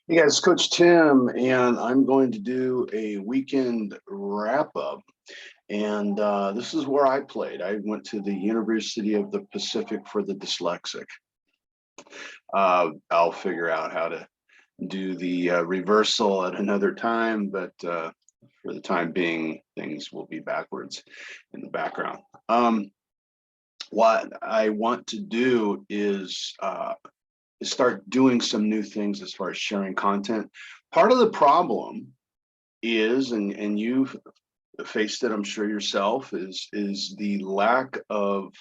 Hey guys, Coach Tim, and I'm going to do a weekend wrap up. And this is where I played. I went to the University of the Pacific for the dyslexic. I'll figure out how to do the reversal at another time, but for the time being, things will be backwards in the background. What I want to do is start doing some new things as far as sharing content. Part of the problem is, and you've faced it, I'm sure yourself, is the lack of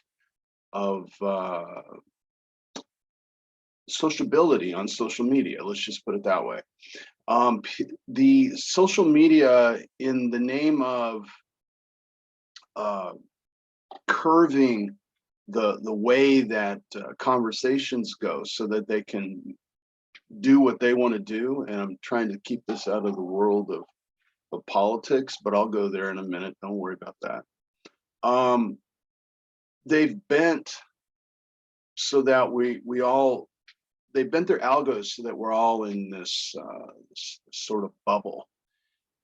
sociability on social media. Let's just put it that way. The social media, in the name of curving the way that conversations go so that they can do what they want to do, and I'm trying to keep this out of the world of politics, but I'll go there in a minute. Don't worry about that. They've bent so that they bent their algos so that we're all in this sort of bubble.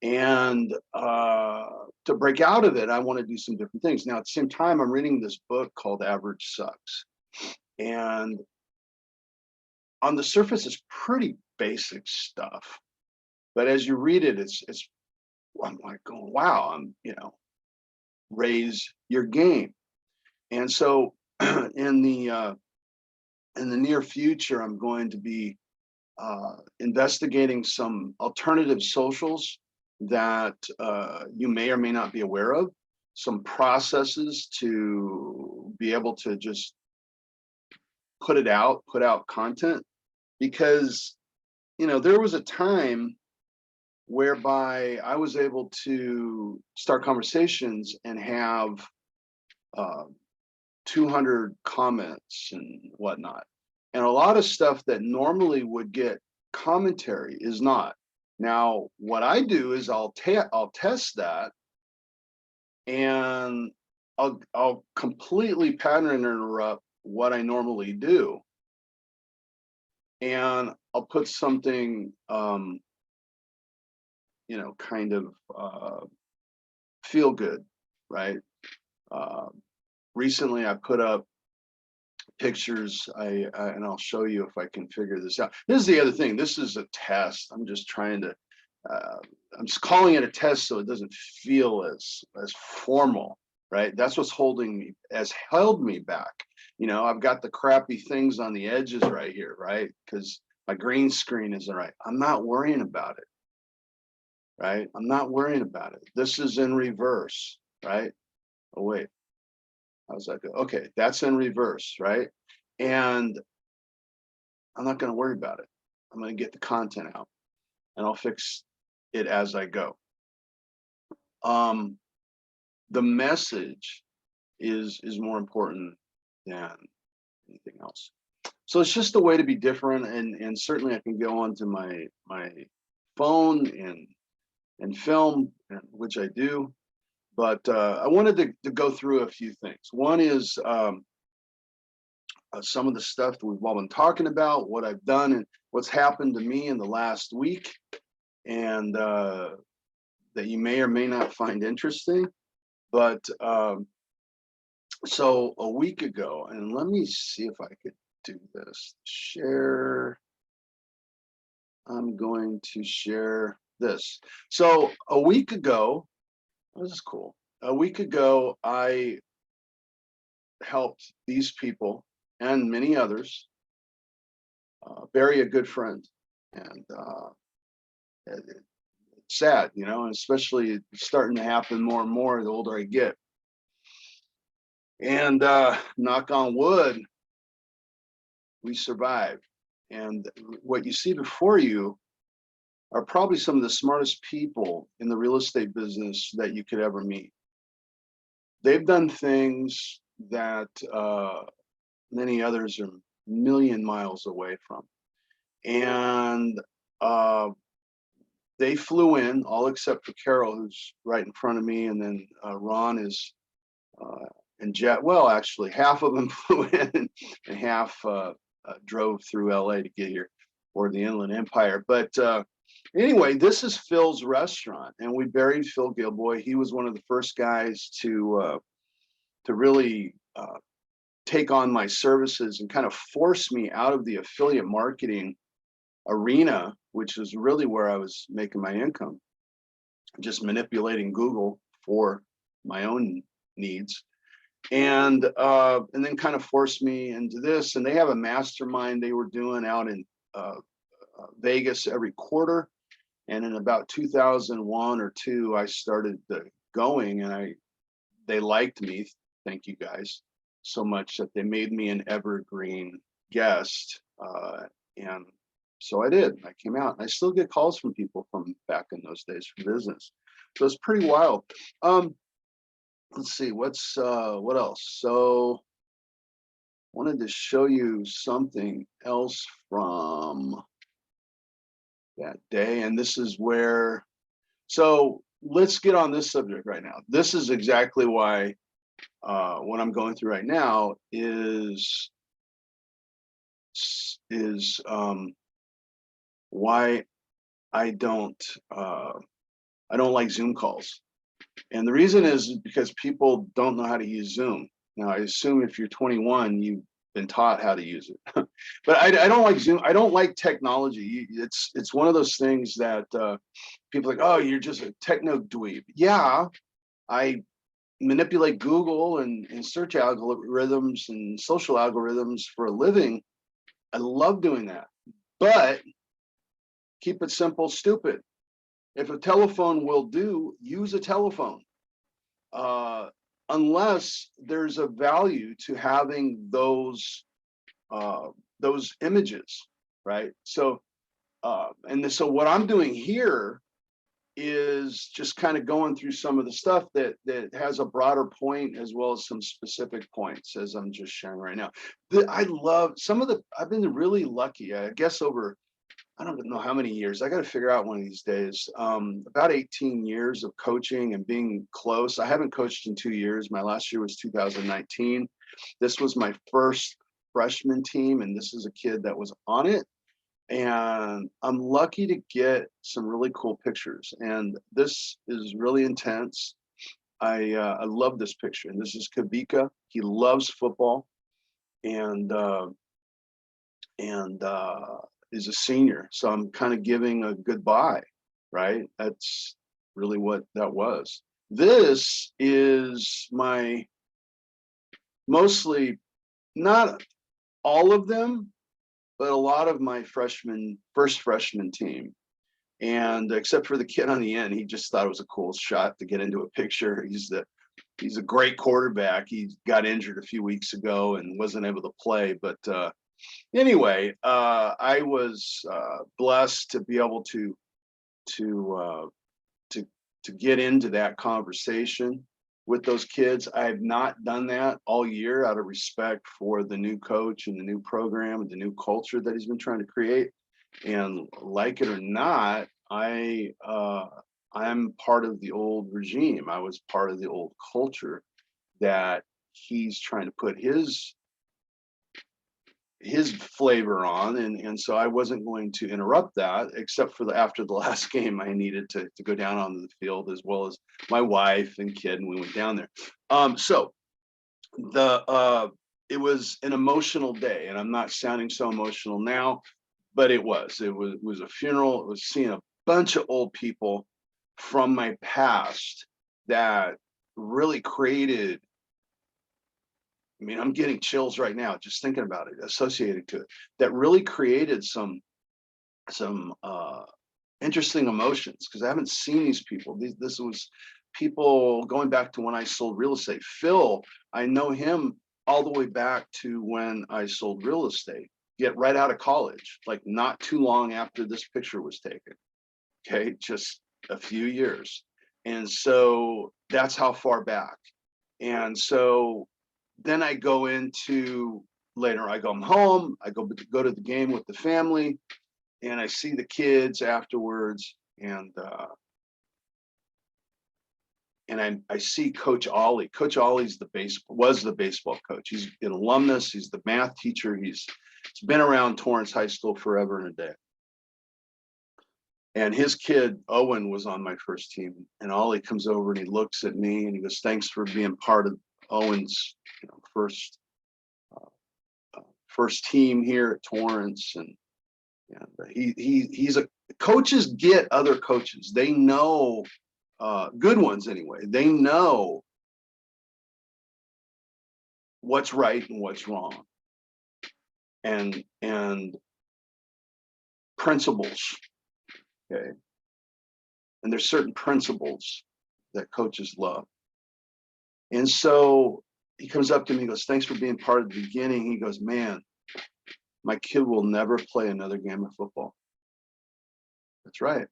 And to break out of it, I want to do some different things. Now, at the same time, I'm reading this book called Average Sucks. And on the surface, it's pretty basic stuff. But as you read it, I'm like going, wow, raise your game. And so in the near future, I'm going to be investigating some alternative socials that you may or may not be aware of, some processes to be able to just put out content, because there was a time whereby I was able to start conversations and have 200 comments and whatnot, and a lot of stuff that normally would get commentary is not. Now, what I do is I'll test that, and I'll completely pattern interrupt what I normally do, and I'll put something kind of feel good, right? Recently I put up pictures, and I'll show you if I can figure this out. This is the other thing. This is a test. I'm just trying to I'm just calling it a test so it doesn't feel as formal, right? That's what's held me back. I've got the crappy things on the edges right here, right? Because my green screen isn't right. I'm not worrying about it, right? I'm not worrying about it. This is in reverse, right? Oh, wait. How's that go? Okay, that's in reverse, right? And I'm not going to worry about it. I'm going to get the content out, and I'll fix it as I go. The message is more important than anything else. So it's just a way to be different, and certainly I can go onto my phone and film, which I do. But I wanted to go through a few things. One is some of the stuff that we've all been talking about, what I've done and what's happened to me in the last week, and that you may or may not find interesting. But so a week ago, and let me see if I could do this. Share. I'm going to share this. So a week ago, this is cool. A week ago, I helped these people and many others bury a good friend, and it's sad, and especially starting to happen more and more the older I get. And knock on wood, we survived. And what you see before you are probably some of the smartest people in the real estate business that you could ever meet. They've done things that many others are a million miles away from. And they flew in, all except for Carol, who's right in front of me, and then Ron is, and Jet. Well, actually, half of them flew in, and half drove through LA to get here. or the Inland Empire. But anyway, this is Phil's restaurant, and we buried Phil Gilboy. He was one of the first guys to really take on my services and kind of force me out of the affiliate marketing arena, which is really where I was making my income, just manipulating Google for my own needs. And then kind of forced me into this. And they have a mastermind they were doing out in Vegas every quarter. And in about 2001 or two, I started going, and they liked me. Thank you guys so much that they made me an evergreen guest. And so I did. I came out, and I still get calls from people from back in those days for business. So it's pretty wild. Let's see, what else? So wanted to show you something else from that day. And this is where, so let's get on this subject right now. This is exactly why what I'm going through right now is why I don't like Zoom calls. And the reason is because people don't know how to use Zoom. Now, I assume if you're 21, you've been taught how to use it. But I don't like Zoom. I don't like technology. It's one of those things that people are like, oh, you're just a techno dweeb. Yeah, I manipulate Google and search algorithms and social algorithms for a living. I love doing that. But keep it simple, stupid. If a telephone will do, use a telephone. Unless there's a value to having those images, right? So, so what I'm doing here is just kind of going through some of the stuff that has a broader point as well as some specific points, as I'm just sharing right now. I love I've been really lucky, I guess, over, I don't know how many years. I got to figure out one of these days. About 18 years of coaching and being close. I haven't coached in 2 years. My last year was 2019. This was my first freshman team, and this is a kid that was on it. And I'm lucky to get some really cool pictures. And this is really intense. I love this picture. And this is Kavika. He loves football, and is a senior. So I'm kind of giving a goodbye, right? That's really what that was. This is my, mostly, not all of them, but a lot of my first freshman team. And except for the kid on the end, he just thought it was a cool shot to get into a picture. He's a great quarterback. He got injured a few weeks ago and wasn't able to play, but anyway, I was blessed to be able to get into that conversation with those kids. I have not done that all year out of respect for the new coach and the new program and the new culture that he's been trying to create. And like it or not, I'm part of the old regime. I was part of the old culture that he's trying to put his flavor on, and so I wasn't going to interrupt that, except for after the last game, I needed to go down onto the field, as well as my wife and kid, and we went down there. So it was an emotional day, and I'm not sounding so emotional now, but it was a funeral. It was seeing a bunch of old people from my past that really created, I mean, I'm getting chills right now just thinking about it, associated to it, that really created some interesting emotions, because I haven't seen these people. This was people going back to when I sold real estate. Phil, I know him all the way back to when I sold real estate, yet right out of college, like not too long after this picture was taken. Okay, just a few years. And so that's how far back. And so then I go into later, I go home, I go to the game with the family, and I see the kids afterwards, and I see Coach Ollie. Coach Ollie's was the baseball coach. He's an alumnus. He's the math teacher. He's been around Torrance High School forever and a day. And his kid, Owen, was on my first team. And Ollie comes over and he looks at me and he goes, thanks for being part of Owen's first team here at Torrance. And he's a coaches get other coaches. They know, good ones anyway, they know what's right and what's wrong. And principles. Okay. And there's certain principles that coaches love. And so he comes up to me and goes, thanks for being part of the beginning. He goes, man, my kid will never play another game of football. That's right.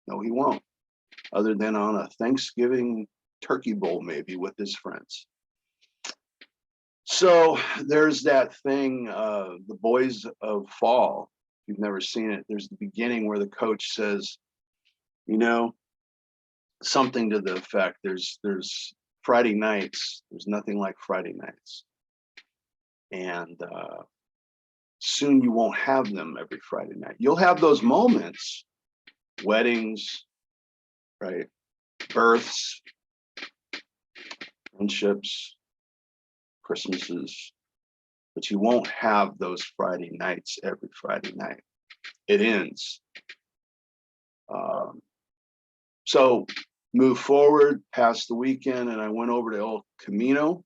No, he won't, other than on a Thanksgiving turkey bowl, maybe with his friends. So there's that thing, The Boys of Fall. If you've never seen it, there's the beginning where the coach says, you know, something to the effect, there's Friday nights, there's nothing like Friday nights. And soon you won't have them every Friday night. You'll have those moments, weddings, right? Births, friendships, Christmases, but you won't have those Friday nights every Friday night. It ends. So move forward past the weekend, and I went over to El Camino,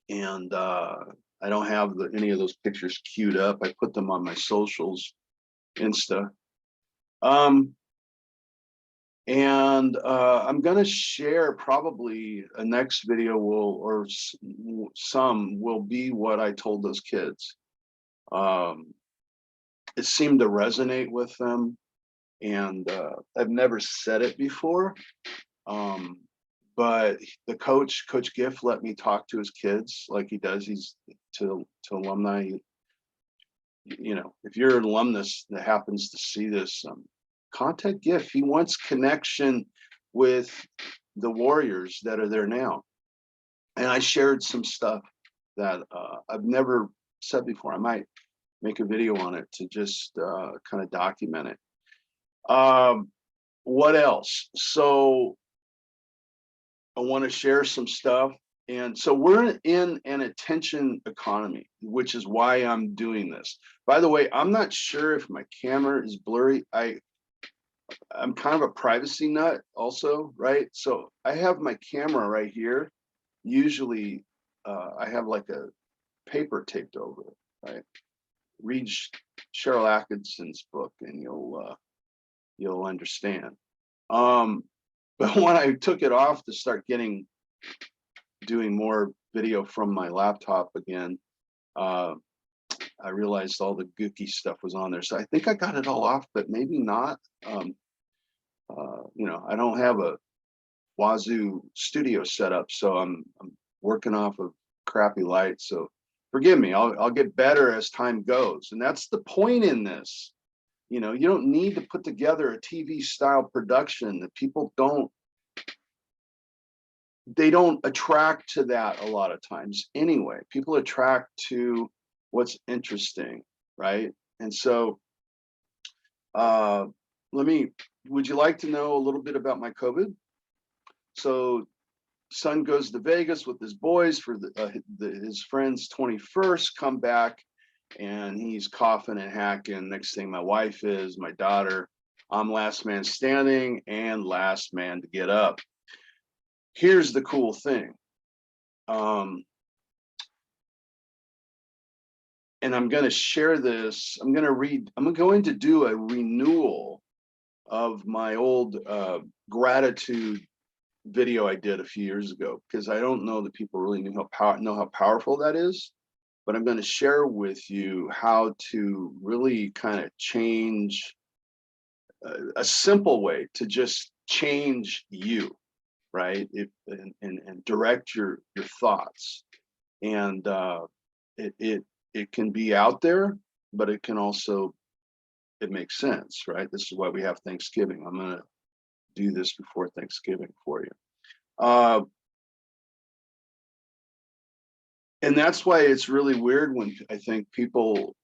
and I don't have any of those pictures queued up. I put them on my socials, Insta. I'm going to share probably a next video some will be what I told those kids. It seemed to resonate with them, and I've never said it before, but the Coach Giff, let me talk to his kids like he does. He's to alumni. You know, if you're an alumnus that happens to see this, contact Giff. He wants connection with the warriors that are there now. And I shared some stuff that I've never said before. I might make a video on it to just kind of document it. What else? So I want to share some stuff. And so we're in an attention economy, which is why I'm doing this. By the way, I'm not sure if my camera is blurry. I'm kind of a privacy nut also, right? So I have my camera right here. Usually I have like a paper taped over it, right? Read Cheryl Atkinson's book and you'll understand. But when I took it off to start doing more video from my laptop again, I realized all the gooky stuff was on there. So I think I got it all off, but maybe not. You know, I don't have a Wazoo studio set up, so I'm working off of crappy light. So forgive me, I'll get better as time goes. And that's the point in this. You know, you don't need to put together a TV style production that people don't attract to that a lot of times anyway. People attract to what's interesting, right? And so would you like to know a little bit about my COVID? So son goes to Vegas with his boys for his friend's 21st, come back, and he's coughing and hacking. Next thing my wife is, my daughter, I'm last man standing and last man to get up. Here's the cool thing. And I'm going to share this. I'm going to do a renewal of my old gratitude video I did a few years ago, because I don't know that people really know how powerful that is. But I'm going to share with you how to really kind of change a simple way to just change you, right? And direct your thoughts. And it can be out there, but it can also, it makes sense, right? This is why we have Thanksgiving. I'm going to do this before Thanksgiving for you. And that's why it's really weird when I think people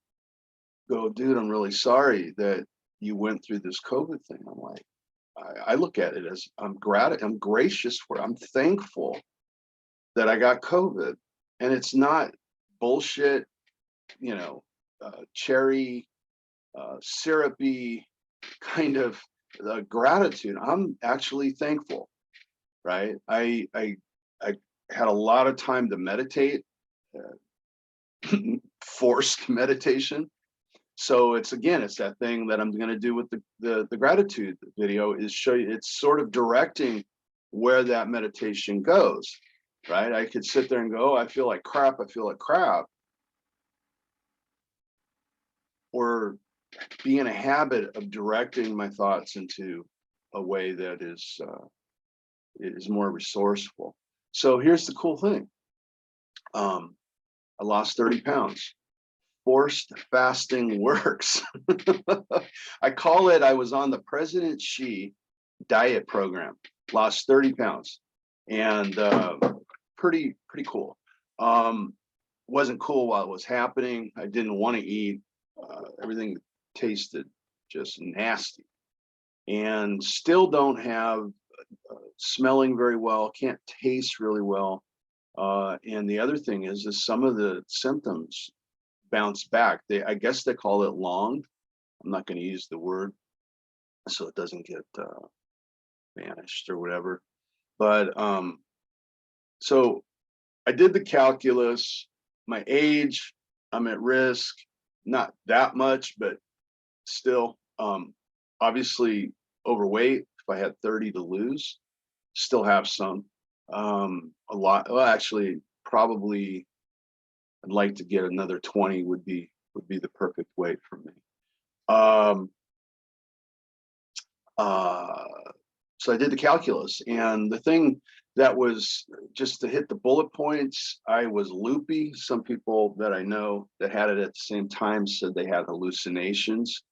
go, dude, I'm really sorry that you went through this COVID thing. I'm like, I look at it as I'm gracious for it. I'm thankful that I got COVID, and it's not bullshit, you know, cherry syrupy kind of gratitude. I'm actually thankful, right? I had a lot of time to meditate, forced meditation. So it's that thing that I'm going to do with the gratitude video, is show you, it's sort of directing where that meditation goes, right? I could sit there and go, oh, I feel like crap, I feel like crap, or be in a habit of directing my thoughts into a way that is more resourceful. So here's the cool thing. I lost 30 pounds. Forced fasting works. I call it, I was on the President Xi diet program, lost 30 pounds, and pretty cool. Wasn't cool while it was happening. I didn't want to eat. Everything tasted just nasty, and still don't have smelling very well, can't taste really well. And the other thing is some of the symptoms bounce back. I guess they call it long. I'm not going to use the word so it doesn't get vanished or whatever. But so I did the calculus. My age, I'm at risk, not that much, but still, obviously overweight. If I had 30 to lose, still have some, a lot. Well, actually, probably I'd like to get another 20 would be the perfect weight for me. So I did the calculus, and the thing that was, just to hit the bullet points, I was loopy. Some people that I know that had it at the same time said they had hallucinations.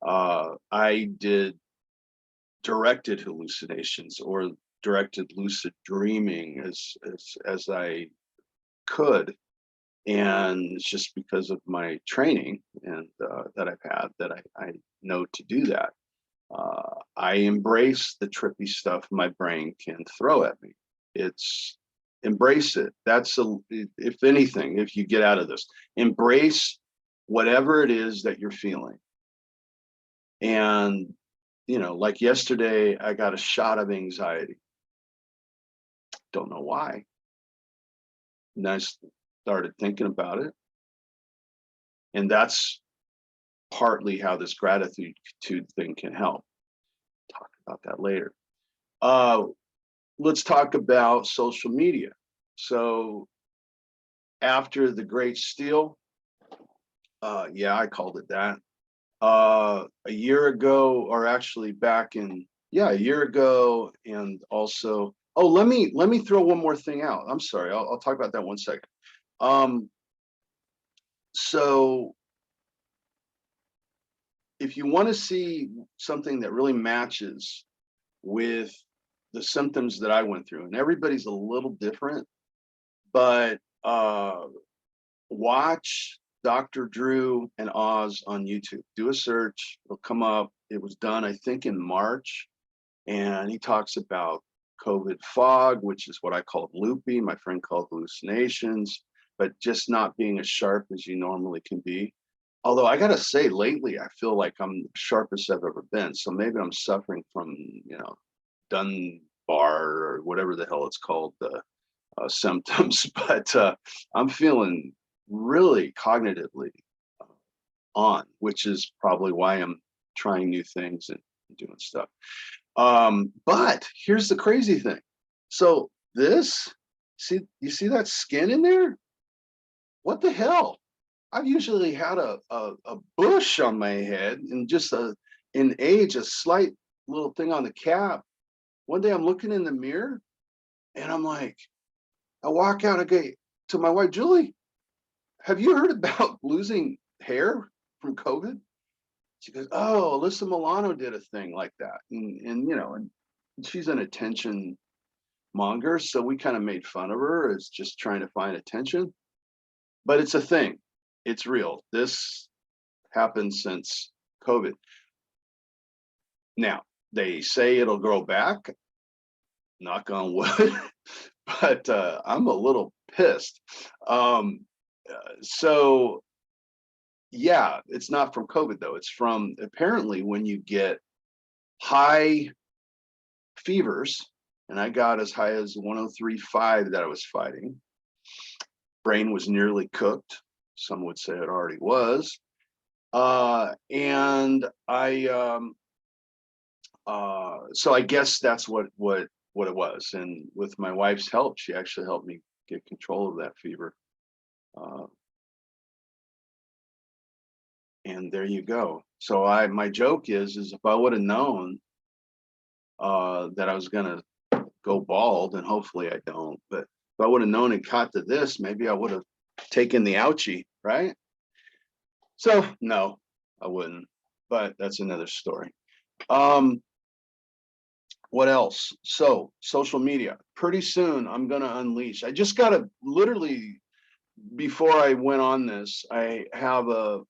I did directed hallucinations, or directed lucid dreaming as I could. And it's just because of my training and that I've had that I know to do that. I embrace the trippy stuff my brain can throw at me. It's embrace it. That's if anything, if you get out of this, embrace whatever it is that you're feeling. And like yesterday, I got a shot of anxiety. Don't know why. And I started thinking about it. And that's partly how this gratitude thing can help. Talk about that later. Let's talk about social media. So after the Great Steal, yeah, I called it that. A year ago, or actually back in, a year ago, and also, oh, let me throw one more thing out. I'm sorry, I'll talk about that 1 second. So if you want to see something that really matches with the symptoms that I went through, and everybody's a little different, but watch Dr. Drew and Oz on YouTube. Do a search, it'll come up. It was done, I think, in March, and he talks about COVID fog, which is what I call loopy. My friend called hallucinations, but just not being as sharp as you normally can be. Although I gotta say, lately I feel like I'm the sharpest I've ever been. So maybe I'm suffering from, Dunbar or whatever the hell it's called, the symptoms. But I'm feeling really cognitively on, which is probably why I'm trying new things and doing stuff. But here's the crazy thing. So you see that skin in there? What the hell? I've usually had a bush on my head, and just in age, a slight little thing on the cap. One day I'm looking in the mirror, and I'm like, I walk out, I go to my wife, Julie, have you heard about losing hair from COVID? She goes, oh, Alyssa Milano did a thing like that. And she's an attention monger. So we kind of made fun of her as just trying to find attention, but it's a thing. It's real. This happened since COVID. Now, they say it'll grow back, knock on wood, but I'm a little pissed. So yeah, it's not from COVID though. It's from apparently when you get high fevers, and I got as high as 103.5 that I was fighting. Brain was nearly cooked. Some would say it already was. And so I guess that's what it was. And with my wife's help, she actually helped me get control of that fever. And there you go. So my joke is if I would have known that I was gonna go bald, and hopefully I don't, but if I would have known it caught to this, maybe I would have taken the ouchie, right? So no, I wouldn't, but that's another story. What else? So social media, pretty soon I'm gonna unleash. I just gotta literally, before I went on this, I have a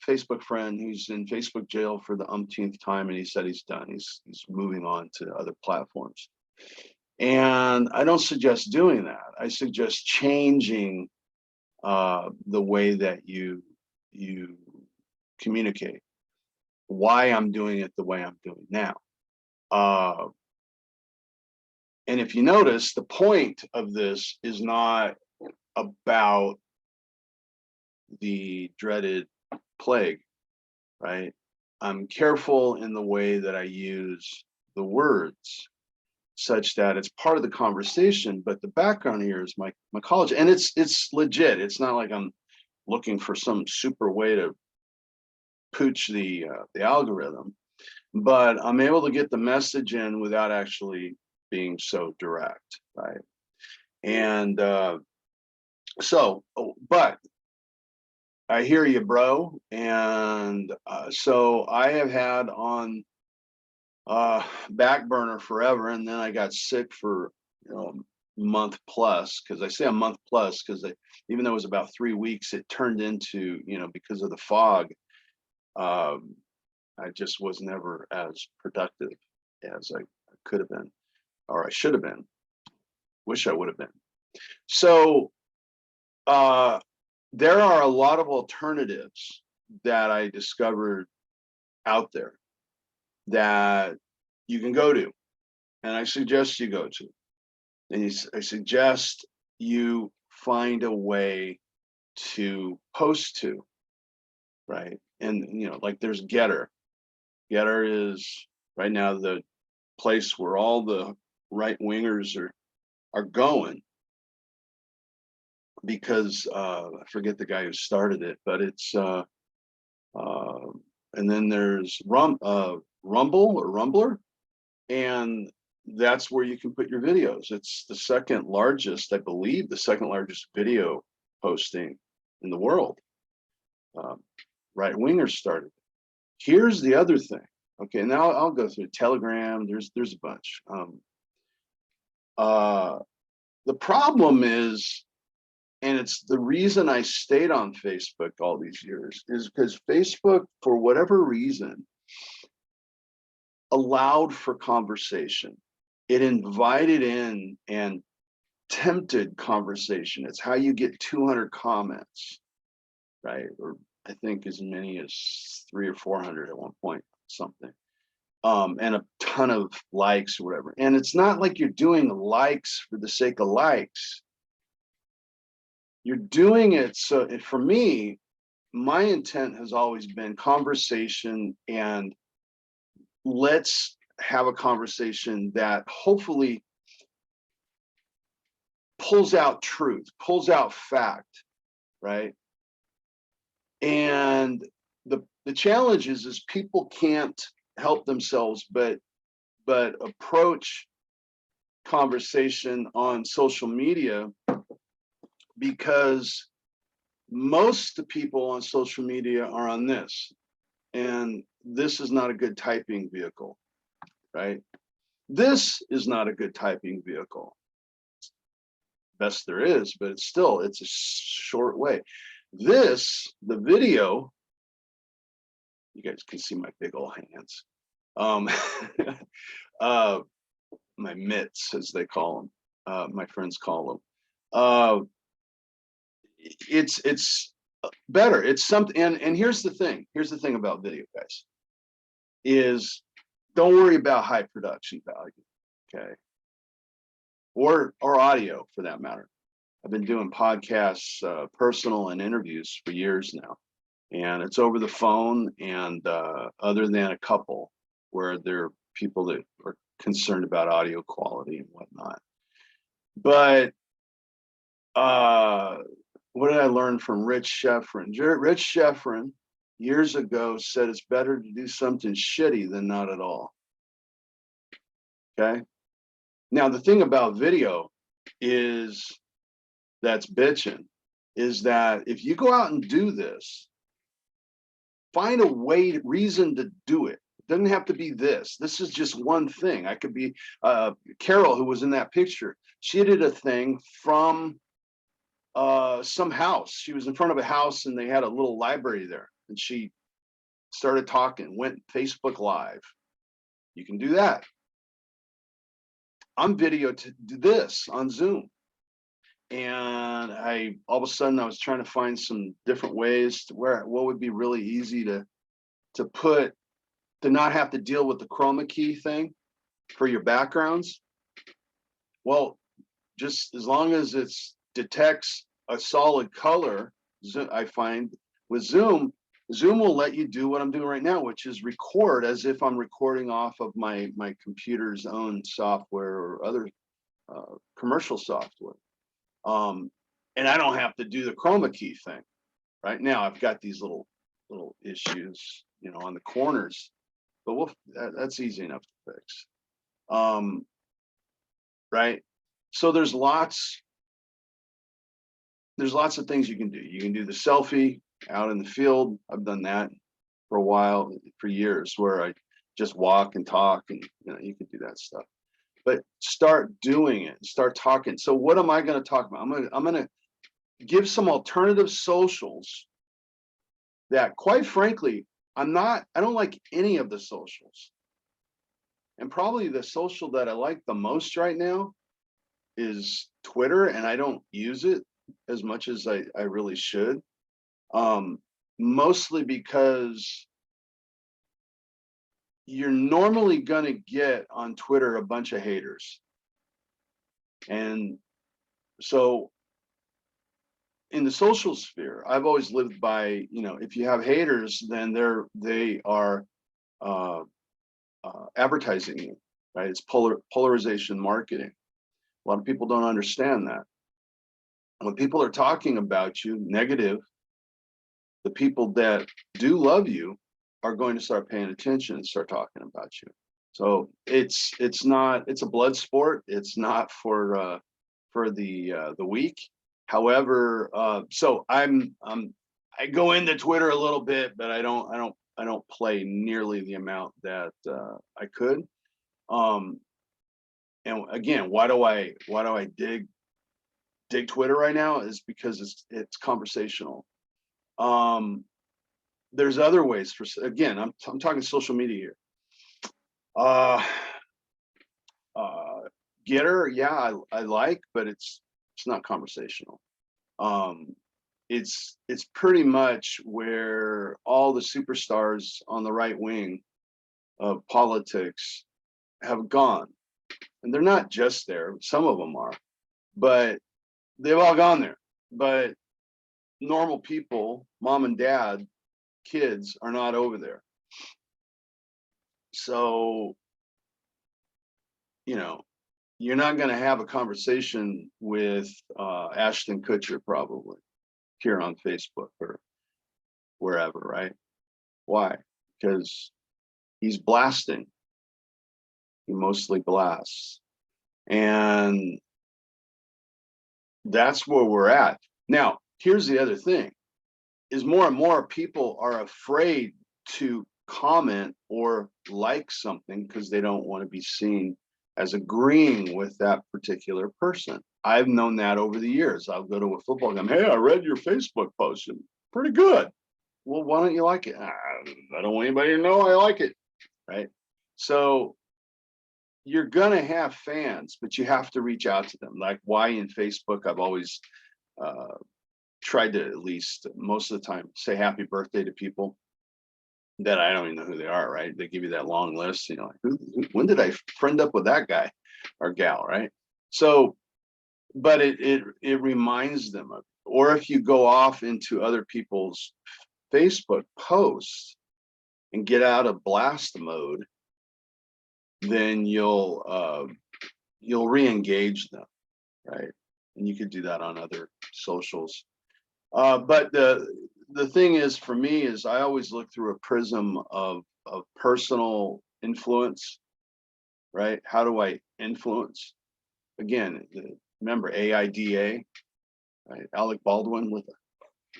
Facebook friend who's in Facebook jail for the umpteenth time, and he said he's done. He's moving on to other platforms. And I don't suggest doing that. I suggest changing the way that you communicate. Why I'm doing it the way I'm doing now. And if you notice, the point of this is not about the dreaded plague, right? I'm careful in the way that I use the words such that it's part of the conversation, but the background here is my college, and it's legit. It's not like I'm looking for some super way to pooch the algorithm, but I'm able to get the message in without actually being so direct, right? And but I hear you, bro. And so I have had on back burner forever, and then I got sick for month plus, because I say a month plus because even though it was about 3 weeks, it turned into, because of the fog, I just was never as productive as I could have been, or I should have been. Wish I would have been. So there are a lot of alternatives that I discovered out there that you can go to, and I suggest you go to. And I suggest you find a way to post to, right? And like there's Getter. Getter is right now the place where all the right wingers are going, because I forget the guy who started it, but it's and then there's Rumble or Rumbler, and that's where you can put your videos. It's the second largest, I believe, the second largest video posting in the world. Right wingers started. Here's the other thing. Okay, now I'll go through Telegram. There's a bunch. The problem is, and it's the reason I stayed on Facebook all these years, is because Facebook, for whatever reason, allowed for conversation. It invited in and tempted conversation. It's how you get 200 comments, right? Or I think as many as 300 or 400 at one point, something. And a ton of likes or whatever. And it's not like you're doing likes for the sake of likes. You're doing it so, for me, my intent has always been conversation, and let's have a conversation that hopefully pulls out truth, pulls out fact, right? And the challenge is people can't help themselves but approach conversation on social media, because most of the people on social media are on this, and this is not a good typing vehicle, right? This is not a good typing vehicle. Best there is, but it's a short way. The video, you guys can see my big old hands. Um, uh, my mitts, as they call them, my friends call them. Uh, it's better. It's something. And here's the thing. Here's the thing about video, guys. Is don't worry about high production value. Okay. Or audio for that matter. I've been doing podcasts, personal and interviews for years now, and it's over the phone. And other than a couple where there are people that are concerned about audio quality and whatnot. But what did I learn from Rich Schefren? Rich Schefren years ago said it's better to do something shitty than not at all. Okay. Now the thing about video is that's bitching is that if you go out and do this, find a way, reason to do it. It doesn't have to be this. This is just one thing. I could be Carol, who was in that picture. She did a thing from some house. She was in front of a house and they had a little library there. And she started talking, went Facebook Live. You can do that. I'm video to do this on Zoom. And all of a sudden I was trying to find some different ways to what would be really easy to not have to deal with the chroma key thing for your backgrounds. Well, just as long as it detects a solid color, I find with Zoom will let you do what I'm doing right now, which is record as if I'm recording off of my computer's own software or other commercial software. And I don't have to do the chroma key thing. Right now, I've got these little issues, on the corners, but that's easy enough to fix. Right. So there's lots of things you can do. You can do the selfie out in the field. I've done that for a while, for years, where I just walk and talk, and you can do that stuff. But start doing it, start talking. So what am I going to talk about? I'm going to give some alternative socials that, quite frankly, I don't like any of the socials. And probably the social that I like the most right now is Twitter, and I don't use it as much as I really should. Mostly because you're normally going to get on Twitter a bunch of haters. And so in the social sphere, I've always lived by, if you have haters, then they are advertising you, right? It's polarization marketing. A lot of people don't understand that. When people are talking about you negative, the people that do love you are going to start paying attention and start talking about you. So it's a blood sport. It's not for the weak. However, so I go into Twitter a little bit, but I don't play nearly the amount that I could. And again, why do I dig Twitter right now is because it's conversational. There's other ways again, I'm talking social media here. Getter, yeah, I like, but it's not conversational. It's pretty much where all the superstars on the right wing of politics have gone. And they're not just there, some of them are, but they've all gone there. But normal people, mom and dad, kids are not over there. So, you're not going to have a conversation with Ashton Kutcher probably here on Facebook or wherever, right? Why? Because he's blasting. He mostly blasts. And that's where we're at. Now, here's the other thing, is more and more people are afraid to comment or like something because they don't want to be seen as agreeing with that particular person. I've known that over the years. I'll go to a football game. Hey, I read your Facebook post. And pretty good. Well, why don't you like it? I don't want anybody to know I like it, right? So you're gonna have fans, but you have to reach out to them. Like why in Facebook, I've always tried to, at least most of the time, say happy birthday to people that I don't even know who they are, right? They give you that long list, you know, like when did I friend up with that guy or gal, right? So, but it reminds them of, or if you go off into other people's Facebook posts and get out of blast mode, then you'll re-engage them, right? And you could do that on other socials. But the thing is, for me, is I always look through a prism of personal influence, right? How do I influence? Again, remember AIDA, right? Alec Baldwin with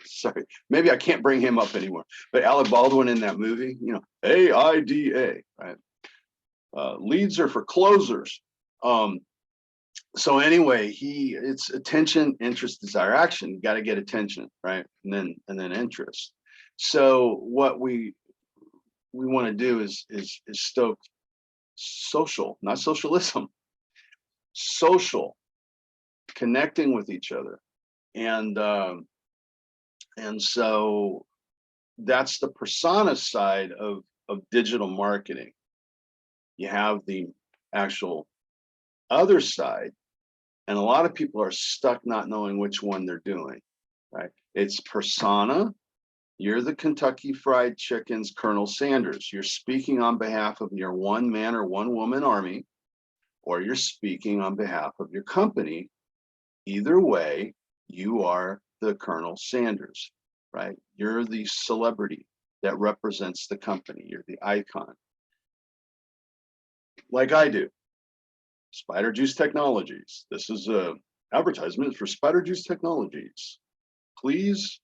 sorry, maybe I can't bring him up anymore, but Alec Baldwin in that movie, you know, AIDA, right? Leads are for closers. So anyway, it's attention, interest, desire, action. You got to get attention, right? And then interest. So what we want to do is stoke social, not socialism, social, connecting with each other. And so that's the persona side of digital marketing. You have the actual other side, and a lot of people are stuck not knowing which one they're doing, right? It's persona. You're the Kentucky Fried Chicken's Colonel Sanders. You're speaking on behalf of your one man or one woman army, or you're speaking on behalf of your company. Either way, you are the Colonel Sanders, right? You're the celebrity that represents the company. You're the icon. Like I do. Spider Juice Technologies. This is a advertisement for Spider Juice Technologies. Please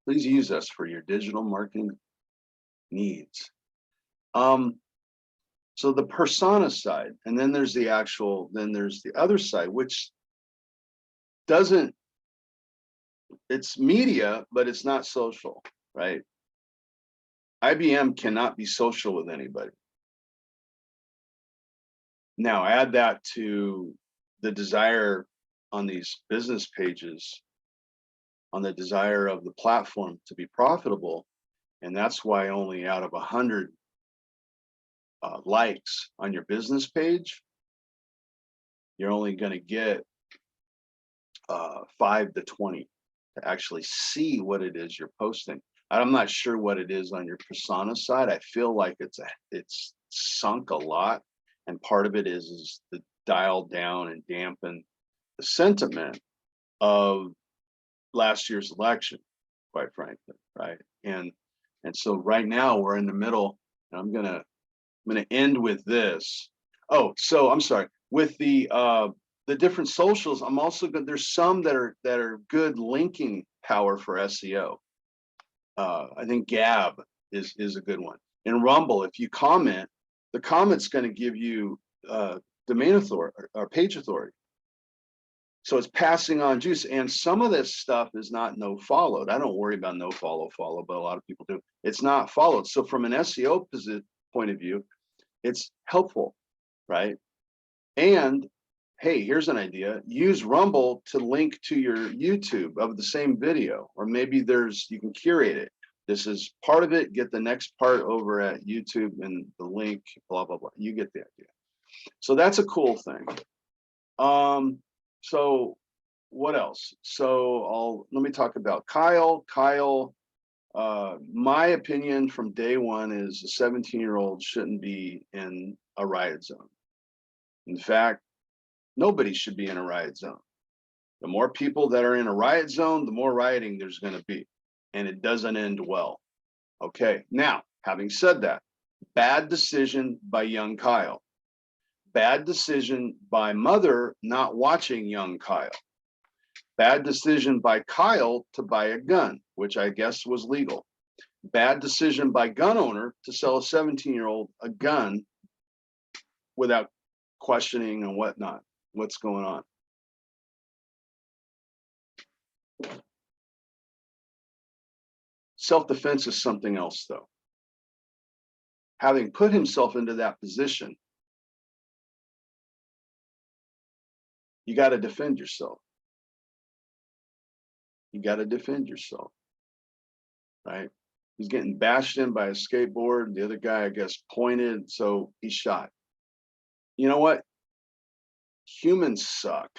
use us for your digital marketing needs. So the persona side, and then there's the other side, which doesn't, it's media, but it's not social, right? IBM cannot be social with anybody. Now add that to the desire on these business pages, on the desire of the platform to be profitable. And that's why only out of 100 likes on your business page, you're only going to get 5 to 20 to actually see what it is you're posting. I'm not sure what it is on your persona side. I feel like it's sunk a lot, and part of it is to dial down and dampen the sentiment of last year's election, quite frankly, right? And so right now we're in the middle, and I'm gonna end with this. Oh, so I'm sorry. With the different socials, I'm also good. There's some that are good linking power for SEO. I think Gab is a good one. In Rumble, if you comment, the comment's going to give you domain authority or page authority. So it's passing on juice. And some of this stuff is not no followed. I don't worry about no follow, but a lot of people do. It's not followed. So from an SEO point of view, it's helpful, right? And hey, here's an idea. Use Rumble to link to your YouTube of the same video, or maybe you can curate it. This is part of it. Get the next part over at YouTube and the link, blah, blah, blah. You get the idea. So that's a cool thing. So what else? So let me talk about Kyle. Kyle, my opinion from day one is a 17-year-old shouldn't be in a riot zone. In fact, nobody should be in a riot zone. The more people that are in a riot zone, the more rioting there's going to be, and it doesn't end well. Okay, now, having said that, bad decision by young Kyle. Bad decision by mother not watching young Kyle. Bad decision by Kyle to buy a gun, which I guess was legal. Bad decision by gun owner to sell a 17-year-old a gun without questioning and whatnot. What's going on? Self-defense is something else, though. having put himself into that position, you got to defend yourself. You got to defend yourself, right? He's getting bashed in by a skateboard. The other guy, I guess, pointed, so he shot. You know what? Humans suck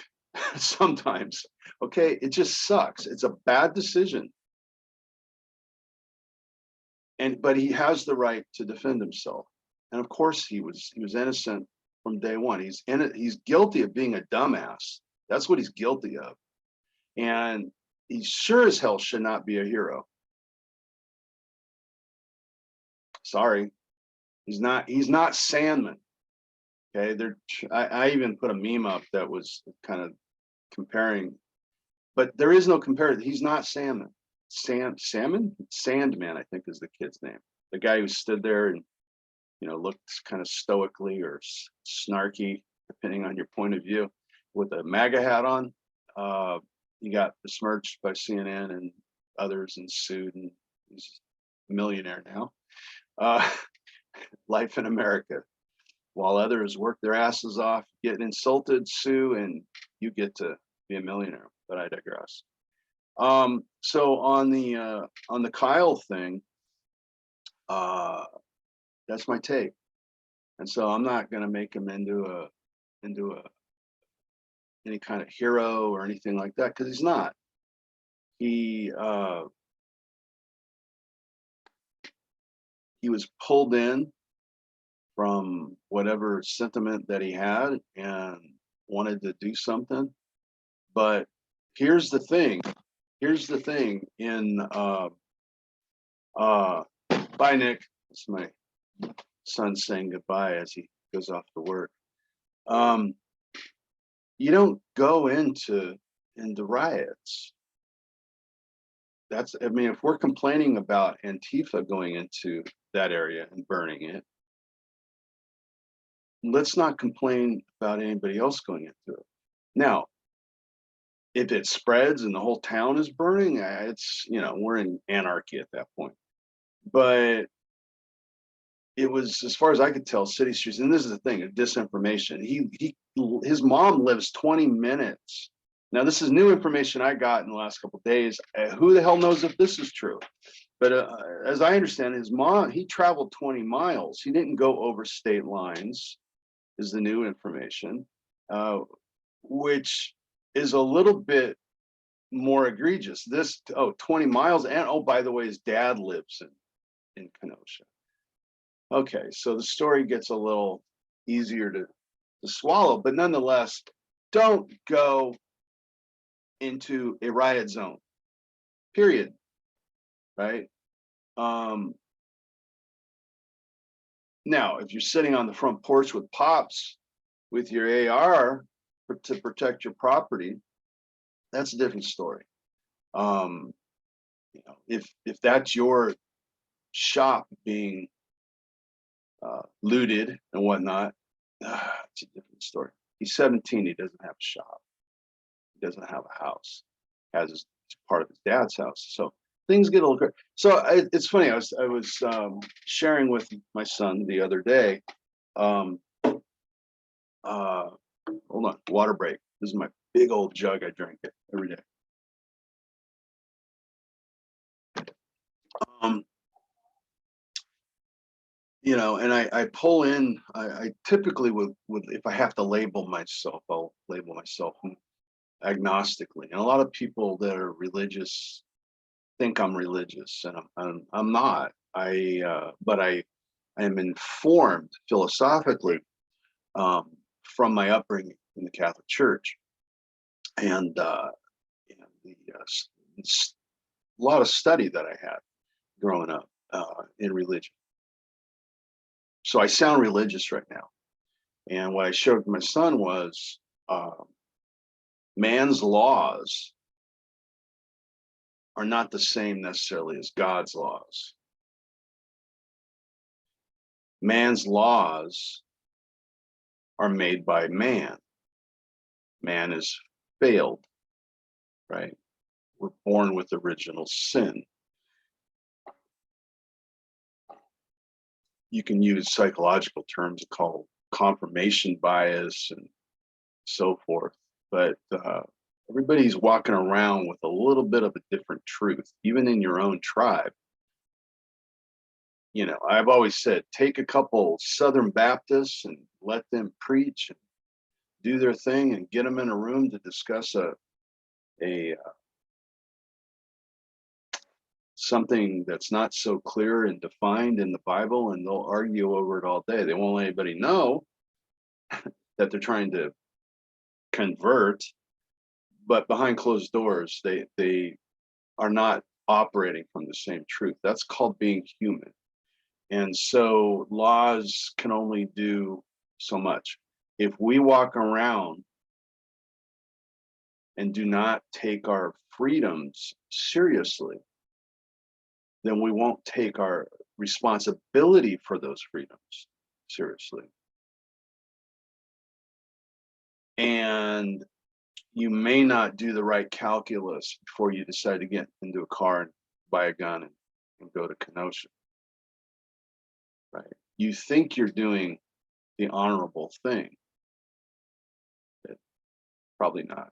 sometimes. Okay, it just sucks. It's a bad decision. But he has the right to defend himself. And of course he was innocent from day one. He's guilty of being a dumbass. That's what he's guilty of. And he sure as hell should not be a hero. Sorry. He's not Sandman. Okay. I even put a meme up that was kind of comparing, but there is no comparison. He's not Sandman. Sandman, I think is the kid's name. The guy who stood there and, you know, looked kind of stoically or snarky, depending on your point of view, with a MAGA hat on. He got besmirched by CNN and others and sued, and he's a millionaire now. Life in America. While others work their asses off, get insulted, sue, and you get to be a millionaire. But I digress. So on the Kyle thing, that's my take. And so I'm not going to make him into any kind of hero or anything like that, because he's not. He was pulled in from whatever sentiment that he had and wanted to do something. But here's the thing. Bye, Nick. It's my son saying goodbye as he goes off to work. You don't go into riots. I mean, if we're complaining about Antifa going into that area and burning it, let's not complain about anybody else going into it. Now, if it spreads and the whole town is burning, it's, you know, we're in anarchy at that point. But it was, as far as I could tell, city streets, and this is the thing, disinformation. His mom lives 20 minutes. Now, this is new information I got in the last couple of days. Who the hell knows if this is true? But as I understand, his mom, he traveled 20 miles. He didn't go over state lines, is the new information, which is a little bit more egregious. 20 miles, and oh, by the way, his dad lives in Kenosha. Okay, so the story gets a little easier to swallow, but nonetheless, don't go into a riot zone, period, right? Now, if you're sitting on the front porch with Pops with your AR to protect your property, that's a different story. You know, if that's your shop being looted and whatnot, it's a different story. He's 17. He doesn't have a shop. He doesn't have a house. It's part of his dad's house. So things get a little crazy. So it's funny. I was sharing with my son the other day. Hold on, water break. This is my big old jug. I drink it every day. You know, and I pull in. I typically would, if I have to label myself, I'll label myself agnostically. And a lot of people that are religious think I'm religious, and I'm not. But I am informed philosophically from my upbringing in the Catholic Church, and you know, a lot of study that I had growing up in religion. So I sound religious right now. And what I showed my son was man's laws are not the same necessarily as God's laws. Man's laws are made by man. Man is failed, right? We're born with original sin. you can use psychological terms called confirmation bias and so forth. But everybody's walking around with a little bit of a different truth, even in your own tribe. You know, I've always said, take a couple Southern Baptists and let them preach and do their thing, and get them in a room to discuss a something that's not so clear and defined in the Bible, and they'll argue over it all day. They won't let anybody know that they're trying to convert, but behind closed doors, they are not operating from the same truth. That's called being human. And so laws can only do so much. If we walk around and do not take our freedoms seriously, then we won't take our responsibility for those freedoms seriously. And you may not do the right calculus before you decide to get into a car and buy a gun and go to Kenosha. Right? You think you're doing the honorable thing, but probably not.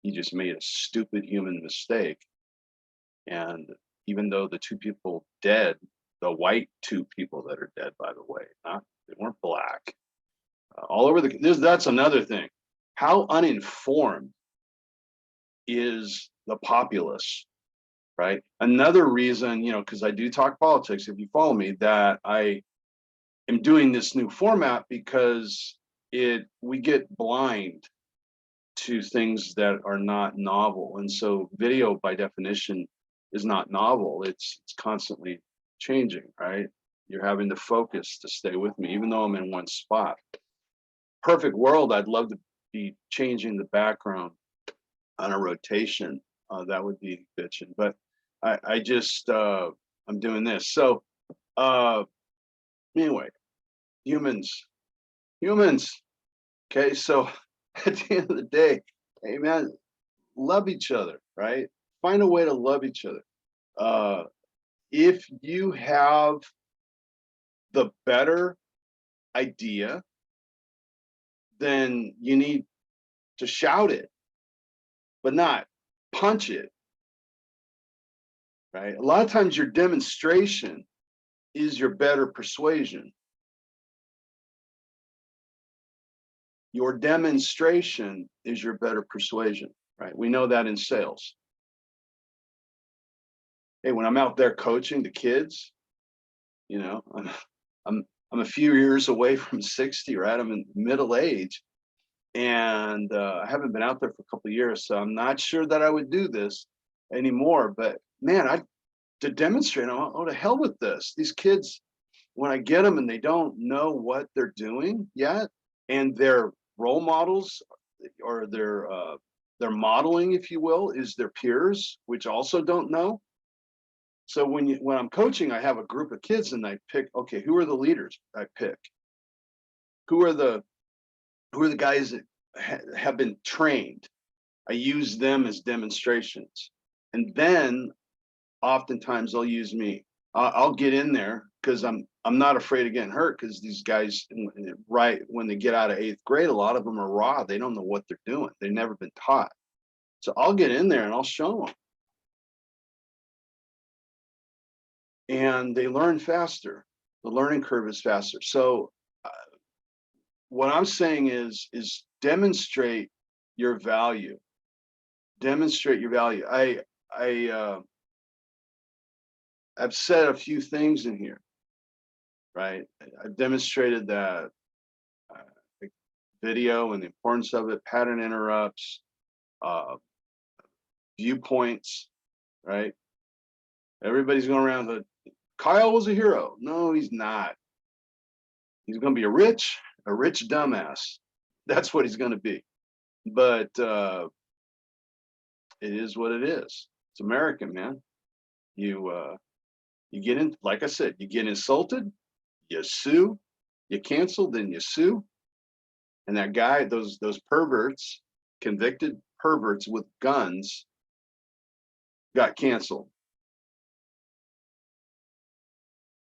You just made a stupid human mistake. And even though the two people dead, the white two people that are dead, by the way, they weren't black. All over that's another thing. How uninformed is the populace, right? Another reason, you know, because I do talk politics, if you follow me, that I am doing this new format because we get blind to things that are not novel. And so video by definition is not novel. It's constantly changing, right? You're having to focus to stay with me, even though I'm in one spot. Perfect world, I'd love to be changing the background on a rotation. That would be bitching, but I just I'm doing this. So anyway, humans. Okay, so at the end of the day, hey man, love each other, right? Find a way to love each other. If you have the better idea, then you need to shout it, but not punch it, right? A lot of times your demonstration is your better persuasion. Your demonstration is your better persuasion, right? We know that in sales. Hey, when I'm out there coaching the kids, you know, I'm a few years away from 60, right? I'm in middle age, and I haven't been out there for a couple of years, so I'm not sure that I would do this anymore. But man, to demonstrate, oh, to hell with this. These kids, when I get them and they don't know what they're doing yet, and their role models or their modeling, if you will, is their peers, which also don't know. So when I'm coaching, I have a group of kids and I pick, okay, who are the leaders? I pick who are the guys that have been trained. I use them as demonstrations, and then oftentimes they'll use me. I'll get in there because I'm not afraid of getting hurt, because these guys, right when they get out of 8th grade, a lot of them are raw. They don't know what they're doing. They've never been taught. So I'll get in there and I'll show them. And they learn faster. The learning curve is faster. So what I'm saying is demonstrate your value. Demonstrate your value. I've said a few things in here, right? I've demonstrated that video and the importance of it, pattern interrupts, viewpoints, right? Everybody's going around the Kyle was a hero. No, he's not. He's going to be a rich dumbass. That's what he's going to be. But it is what it is. It's American, man. You get in, like I said, you get insulted, you sue, you cancel, then you sue. And that guy, those perverts, convicted perverts with guns, got canceled.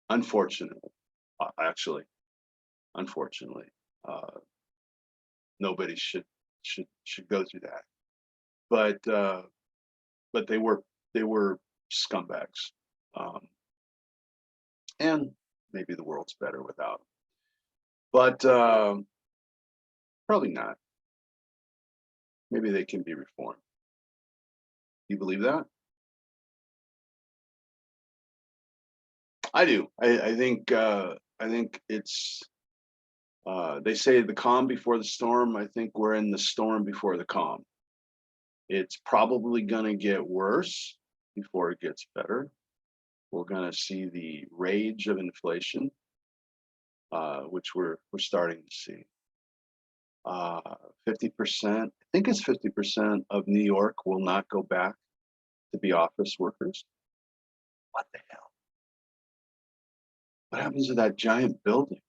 unfortunately, actually, unfortunately, nobody should go through that. But they were scumbags, and maybe the world's better without them. But probably not. Maybe they can be reformed. You believe that? I do. I think it's. They say the calm before the storm. I think we're in the storm before the calm. It's probably going to get worse before it gets better. We're going to see the rage of inflation, which we're starting to see. 50%, I think it's 50% of New York will not go back to be office workers. What the hell? What happens to that giant building?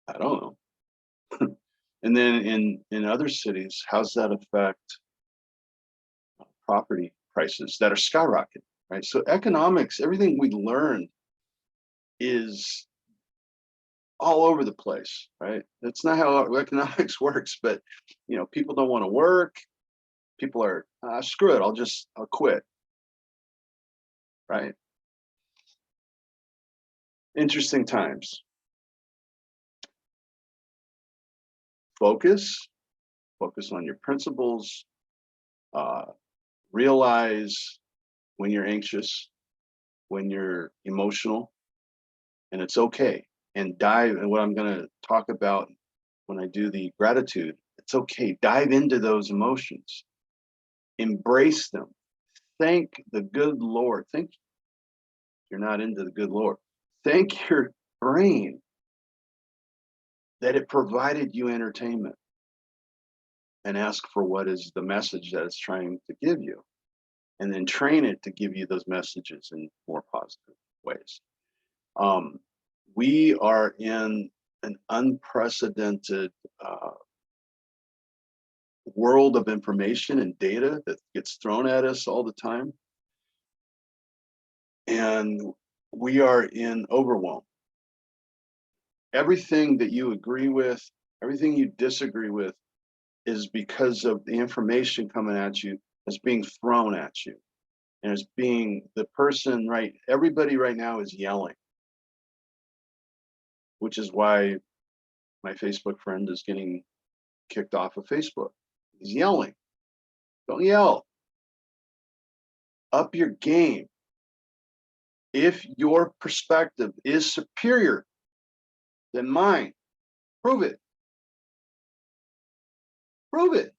I don't know. And then in other cities, how's that affect property prices that are skyrocketing, right? So economics, everything we learned is all over the place, right? That's not how economics works, but people don't want to work. People are, screw it, I'll quit, right? Interesting times. Focus on your principles, realize when you're anxious, when you're emotional, and it's okay. And dive, and what I'm going to talk about when I do the gratitude, it's okay. Dive into those emotions, embrace them. Thank the good Lord. Thank you're not into the good Lord. Thank your brain that it provided you entertainment, and ask for what is the message that it's trying to give you, and then train it to give you those messages in more positive ways. We are in an unprecedented world of information and data that gets thrown at us all the time. And we are in overwhelm. Everything that you agree with, everything you disagree with, is because of the information coming at you that's being thrown at you. And it's being the person, right? Everybody right now is yelling, which is why my Facebook friend is getting kicked off of Facebook. He's yelling. Don't yell. Up your game. If your perspective is superior than mine, prove it. Prove it.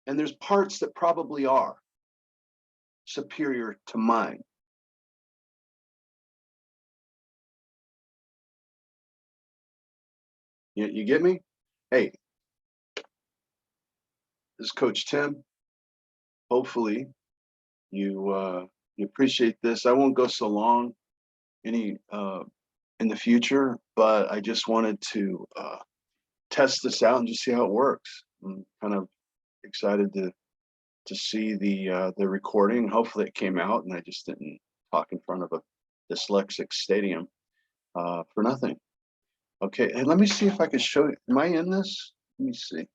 And there's parts that probably are superior to mine. You get me? Hey, this is Coach Tim. Hopefully you appreciate this. I won't go so long in the future, but I just wanted to test this out and just see how it works. I'm kind of excited to see the recording. Hopefully it came out and I just didn't talk in front of a dyslexic stadium for nothing. Okay, and let me see if I can show you. Am I in this? Let me see.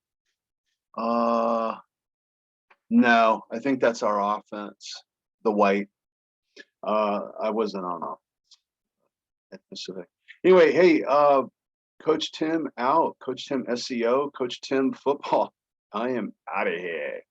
No, I think that's our offense. The white. I wasn't on offense at Pacific. Anyway, hey, Coach Tim out. Coach Tim SEO. Coach Tim football. I am out of here.